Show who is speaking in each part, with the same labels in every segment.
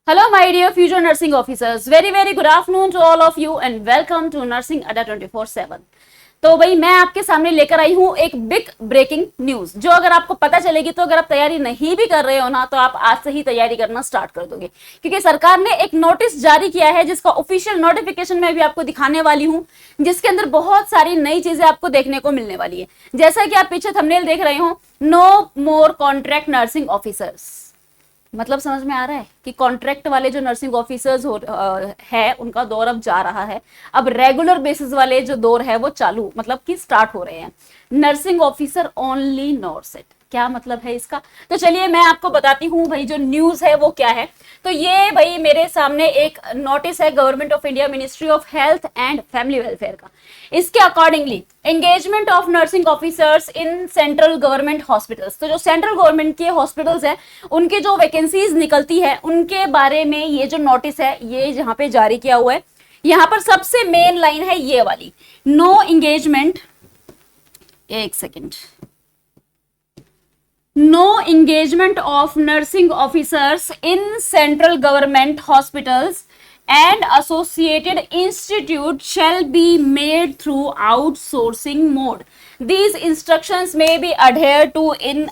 Speaker 1: Hello, my dear future nursing officers. Very good afternoon to all of you and welcome to Nursing Adda 24/7. तो भाई मैं आपके सामने लेकर आई हूं एक बिग ब्रेकिंग न्यूज जो अगर आपको पता चलेगी तो अगर आप तैयारी नहीं भी कर रहे हो ना तो आप आज से ही तैयारी करना स्टार्ट कर दोगे, क्योंकि सरकार ने एक नोटिस जारी किया है जिसका ऑफिशियल नोटिफिकेशन मैं भी आपको दिखाने वाली हूं, जिसके अंदर बहुत सारी नई चीजें आपको देखने को मिलने वाली है। जैसा कि आप पीछे थंबनेल देख रहे हो, नो मोर कॉन्ट्रैक्ट नर्सिंग ऑफिसर्स। मतलब समझ में आ रहा है कि कॉन्ट्रैक्ट वाले जो नर्सिंग ऑफिसर्स है उनका दौर अब जा रहा है। अब रेगुलर बेसिस वाले जो दौर है वो चालू मतलब कि स्टार्ट हो रहे हैं। नर्सिंग ऑफिसर ओनली नॉर्सेट, क्या मतलब है इसका? तो चलिए मैं आपको बताती हूँ भाई जो न्यूज है वो क्या है। तो ये भाई मेरे सामने एक नोटिस है government of India ministry of health and family welfare का। इसके accordingly engagement of nursing officers in central government hospitals, तो जो सेंट्रल गवर्नमेंट के हॉस्पिटल्स है उनके जो वैकेंसीज निकलती है उनके बारे में ये जो नोटिस है ये यहाँ पे जारी किया हुआ है। यहाँ पर सबसे मेन लाइन है ये वाली, नो एंगेजमेंट, एक second, no engagement of nursing officers in central government hospitals and associated institute shall be made through outsourcing mode. These instructions may be adhered to in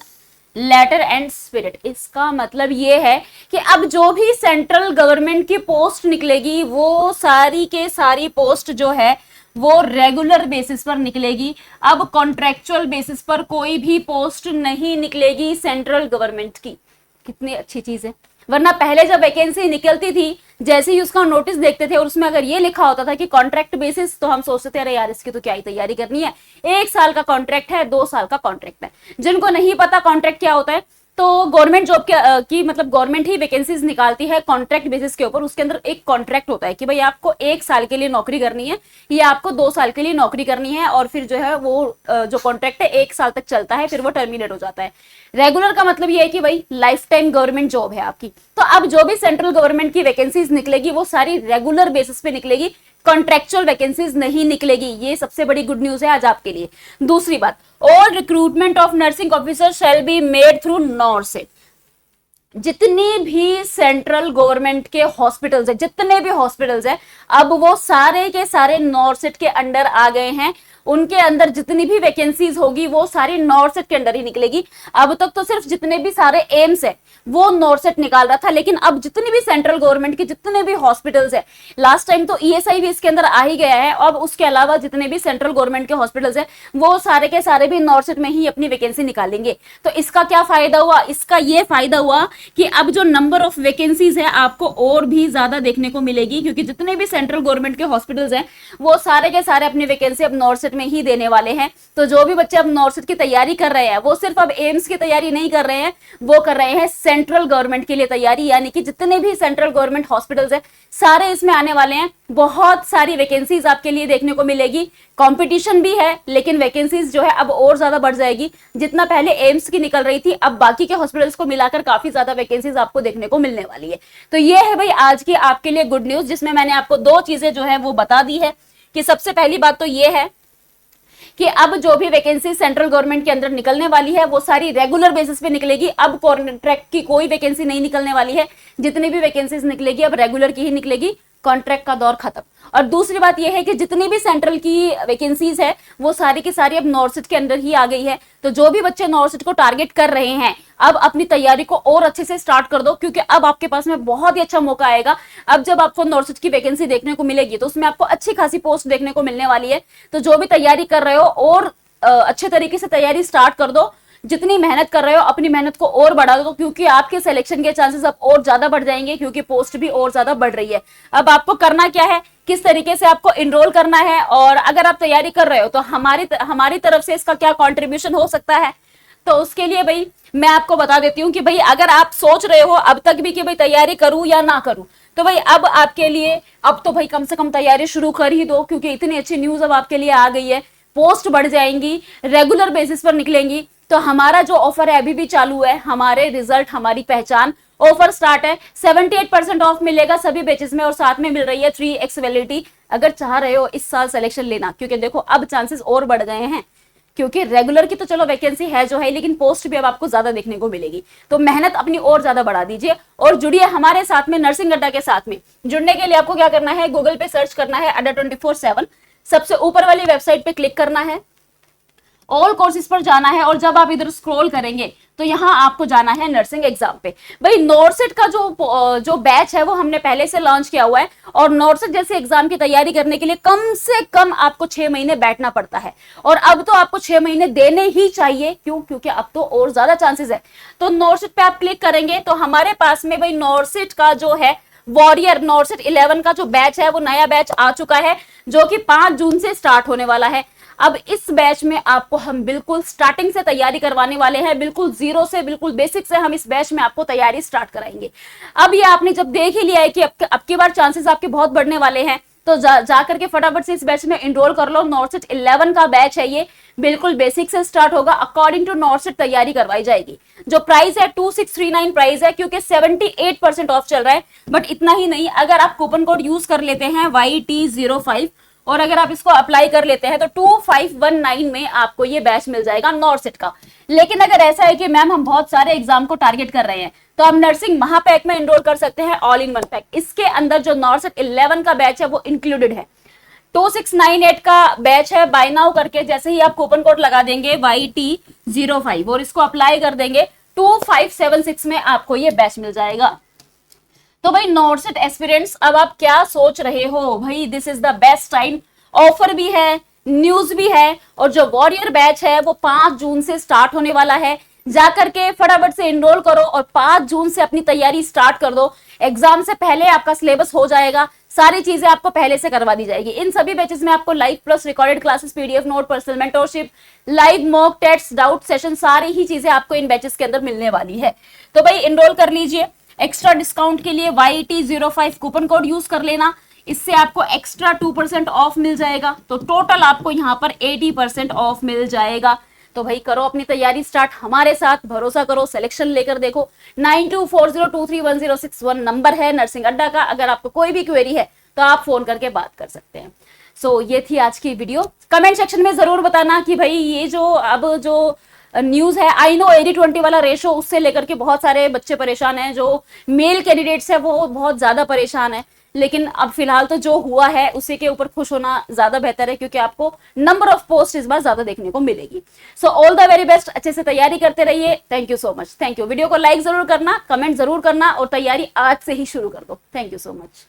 Speaker 1: letter and spirit. इसका मतलब ये है कि अब जो भी central government की post निकलेगी वो सारी के सारी पोस्ट जो है वो रेगुलर बेसिस पर निकलेगी। अब कॉन्ट्रेक्चुअल बेसिस पर कोई भी पोस्ट नहीं निकलेगी सेंट्रल गवर्नमेंट की। कितनी अच्छी चीज है, वरना पहले जब वैकेंसी निकलती थी जैसे ही उसका नोटिस देखते थे और उसमें अगर ये लिखा होता था कि कॉन्ट्रैक्ट बेसिस तो हम सोचते थे अरे यार इसकी तो क्या ही तैयारी करनी है, 1 साल का कॉन्ट्रैक्ट है, 2 साल का कॉन्ट्रैक्ट है। जिनको नहीं पता कॉन्ट्रैक्ट क्या होता है, तो गवर्नमेंट जॉब की मतलब गवर्नमेंट ही वैकेंसीज निकालती है कॉन्ट्रैक्ट बेसिस के ऊपर। उसके अंदर एक कॉन्ट्रैक्ट होता है कि भाई आपको 1 साल के लिए नौकरी करनी है या आपको 2 साल के लिए नौकरी करनी है, और फिर जो है वो जो कॉन्ट्रैक्ट है 1 साल तक चलता है, फिर वो टर्मिनेट हो जाता है। रेगुलर का मतलब ये है कि भाई लाइफ टाइम गवर्नमेंट जॉब है आपकी। तो अब जो भी सेंट्रल गवर्नमेंट की वैकेंसीज निकलेगी वो सारी रेगुलर बेसिस पे निकलेगी, कॉन्ट्रेक्चुअल वैकेंसीज नहीं निकलेगी। ये सबसे बड़ी गुड न्यूज है आज आपके लिए। दूसरी बात, all recruitment of nursing officer shall be made through नॉर्सेट। जितनी भी सेंट्रल गवर्नमेंट के हॉस्पिटल्स है, जितने भी हॉस्पिटल्स है, अब वो सारे के सारे नॉर्सेट के अंडर आ गए हैं। उनके अंदर जितनी भी वैकेंसीज होगी वो सारी नॉर्सेट के अंडर ही निकलेगी। अब तक तो सिर्फ जितने भी सारे एम्स है वो नॉर्सेट निकाल रहा था, लेकिन अब जितनी भी सेंट्रल गवर्नमेंट के जितने भी हॉस्पिटल्स है, लास्ट टाइम तो ईएसआई भी इसके अंदर आ ही गया है, अब उसके अलावा जितने भी सेंट्रल गवर्नमेंट के हॉस्पिटल्स है वो सारे के सारे भी नॉर्सेट में ही अपनी वैकेंसी निकालेंगे। तो इसका क्या फायदा हुआ? इसका ये फायदा हुआ कि अब जो नंबर ऑफ वैकेंसीज है आपको और भी ज्यादा देखने को मिलेगी, क्योंकि जितने भी सेंट्रल गवर्नमेंट के हॉस्पिटल्स हैं वो सारे के सारे अपनी वैकेंसी अब नॉर्सेट में ही देने वाले हैं। तो जो भी बच्चे अब नॉर्सेट की तैयारी कर रहे हैं वो सिर्फ अब एम्स की तैयारी नहीं कर रहे हैं, वो कर रहे हैं सेंट्रल गवर्नमेंट के लिए तैयारी। यानी कि जितने भी सेंट्रल गवर्नमेंट हॉस्पिटल्स हैं सारे इसमें आने वाले हैं। बहुत सारी वैकेंसीज आपके लिए देखने को मिलेगी। कंपटीशन भी है लेकिन वैकेंसीज जो है अब और ज्यादा बढ़ जाएगी। जितना पहले एम्स की निकल रही थी अब बाकी के हॉस्पिटल्स को मिलाकर काफी ज्यादा वैकेंसीज आपको देखने को मिलने वाली है। तो ये है भाई आज की आपके लिए गुड न्यूज, जिसमें मैंने आपको 2 चीजें जो है वो बता दी है। कि सबसे पहली बात तो ये है कि अब जो भी वैकेंसी सेंट्रल गवर्नमेंट के अंदर निकलने वाली है वो सारी रेगुलर बेसिस पे निकलेगी। अब कॉन्ट्रैक्ट की कोई वैकेंसी नहीं निकलने वाली है। जितनी भी वैकेंसीज निकलेगी अब रेगुलर की ही निकलेगी, कॉन्ट्रैक्ट का दौर खत्म। और दूसरी बात यह है कि जितनी भी सेंट्रल की वैकेंसीज है वो सारी की सारी अब नॉर्सेट के अंदर ही आ गई है। तो जो भी बच्चे नॉर्सेट को टारगेट कर रहे हैं अब अपनी तैयारी को और अच्छे से स्टार्ट कर दो, क्योंकि अब आपके पास में बहुत ही अच्छा मौका आएगा। अब जब आपको नॉर्सेट की वैकेंसी देखने को मिलेगी तो उसमें आपको अच्छी खासी पोस्ट देखने को मिलने वाली है। तो जो भी तैयारी कर रहे हो और अच्छे तरीके से तैयारी स्टार्ट कर दो। जितनी मेहनत कर रहे हो अपनी मेहनत को और बढ़ा दो, क्योंकि आपके सिलेक्शन के चांसेस अब और ज्यादा बढ़ जाएंगे, क्योंकि पोस्ट भी और ज्यादा बढ़ रही है। अब आपको करना क्या है, किस तरीके से आपको इनरोल करना है, और अगर आप तैयारी कर रहे हो तो हमारी तरफ से इसका क्या कंट्रीब्यूशन हो सकता है। तो उसके लिए भाई मैं आपको बता देती हूँ कि भाई अगर आप सोच रहे हो अब तक भी कि भाई तैयारी करूं या ना करूं, तो भाई अब आपके लिए अब तो भाई कम से कम तैयारी शुरू कर ही दो, क्योंकि इतनी अच्छी न्यूज अब आपके लिए आ गई है। पोस्ट बढ़ जाएंगी, रेगुलर बेसिस पर निकलेंगी। तो हमारा जो ऑफर है अभी भी चालू है, हमारे रिजल्ट हमारी पहचान ऑफर स्टार्ट है। 78% ऑफ मिलेगा सभी बैचेस में, और साथ में मिल रही है 3x वैलिडिटी। अगर चाह रहे हो इस साल सिलेक्शन लेना, क्योंकि देखो अब चांसेस और बढ़ गए हैं। क्योंकि रेगुलर की तो चलो वैकेंसी है जो है, लेकिन पोस्ट भी अब आपको ज्यादा देखने को मिलेगी। तो मेहनत अपनी और ज्यादा बढ़ा दीजिए और जुड़िए हमारे साथ में, नर्सिंग अड्डा के साथ में। जुड़ने के लिए आपको क्या करना है, गूगल पे सर्च करना है अड्डा 24/7, सबसे ऊपर वाली वेबसाइट पे क्लिक करना है, ऑल कोर्सेज पर जाना है, और जब आप इधर स्क्रॉल करेंगे तो यहाँ आपको जाना है नर्सिंग एग्जाम पे। भाई नॉर्सेट का जो बैच है वो हमने पहले से लॉन्च किया हुआ है, और नॉर्सेट जैसे एग्जाम की तैयारी करने के लिए कम से कम आपको 6 महीने बैठना पड़ता है, और अब तो आपको 6 महीने देने ही चाहिए। क्यों? क्योंकि अब तो और ज्यादा चांसेस है। तो नॉर्सेट पे आप क्लिक करेंगे तो हमारे पास में भाई नॉर्सेट का जो है वॉरियर नॉर्सेट 11 का जो बैच है वो नया बैच आ चुका है, जो कि 5 जून से स्टार्ट होने वाला है। अब इस बैच में आपको हम बिल्कुल स्टार्टिंग से तैयारी करवाने वाले हैं, बिल्कुल जीरो से, बिल्कुल बेसिक से हम इस बैच में आपको तैयारी स्टार्ट कराएंगे। अब ये आपने जब देख ही लिया है कि अब की बार चांसेस आपके बहुत बढ़ने वाले हैं, तो जा करके फटाफट से इस बैच में एनरोल कर लो। नॉर्सेट 11 का बैच है ये, बिल्कुल बेसिक से स्टार्ट होगा, अकॉर्डिंग टू नॉर्सेट तैयारी करवाई जाएगी। जो प्राइस है 2639 प्राइस है, क्योंकि 78% ऑफ चल रहा है। बट इतना ही नहीं, अगर आप कूपन कोड यूज कर लेते हैं YT05 और अगर आप इसको अप्लाई कर लेते हैं तो 2519 में आपको ये बैच मिल जाएगा नॉर्सेट का। लेकिन अगर ऐसा है कि मैम हम बहुत सारे एग्जाम को टारगेट कर रहे हैं, तो आप नर्सिंग महापैक में एनरोल कर सकते हैं, ऑल इन वन पैक। इसके अंदर जो नॉर्सेट 11 का बैच है वो इंक्लूडेड है। 2698 का बैच है, बाय नाउ करके जैसे ही आप कूपन कोड लगा देंगे YT05 और इसको अप्लाई कर देंगे 2576 में आपको ये बैच मिल जाएगा। तो भाई नॉर्सेट एस्पिरेंट्स, अब आप क्या सोच रहे हो? भाई this is the best time, offer भी है, न्यूज भी है, और जो वॉरियर बैच है वो 5 जून से स्टार्ट होने वाला है। जाकर के फटाफट से एनरोल करो और 5 जून से अपनी तैयारी स्टार्ट कर दो। एग्जाम से पहले आपका सिलेबस हो जाएगा, सारी चीजें आपको पहले से करवा दी जाएगी। इन सभी बैचेस में आपको live plus recorded classes, PDF note, personal mentorship, live mock test, doubt session, सारी ही चीजें आपको इन बैचेस के अंदर मिलने वाली है। तो भाई एनरोल कर लीजिए। एक्स्ट्रा डिस्काउंट के लिए YT05 कूपन कोड यूज कर लेना, इससे आपको एक्स्ट्रा 2% ऑफ मिल जाएगा। तो टोटल आपको यहाँ पर 80% ऑफ मिल जाएगा। तो भाई करो अपनी तैयारी स्टार्ट हमारे साथ, भरोसा करो, सिलेक्शन लेकर देखो। 9240231061 नंबर है नर्सिंग अड्डा का। अगर आपको कोई भी क्वेरी है तो आप फोन करके बात कर सकते हैं। सो ये थी आज की वीडियो। कमेंट सेक्शन में जरूर बताना कि भाई ये जो न्यूज है, आई नो 80-20 वाला रेशो, उससे लेकर के बहुत सारे बच्चे परेशान हैं, जो मेल कैंडिडेट्स है वो बहुत ज्यादा परेशान है। लेकिन अब फिलहाल तो जो हुआ है उसी के ऊपर खुश होना ज्यादा बेहतर है, क्योंकि आपको नंबर ऑफ पोस्ट इस बार ज्यादा देखने को मिलेगी। So all the very best, अच्छे से तैयारी करते रहिए। Thank you so much. Thank you. Video को लाइक जरूर करना, कमेंट जरूर करना, और तैयारी आज से ही शुरू कर दो। Thank you so much.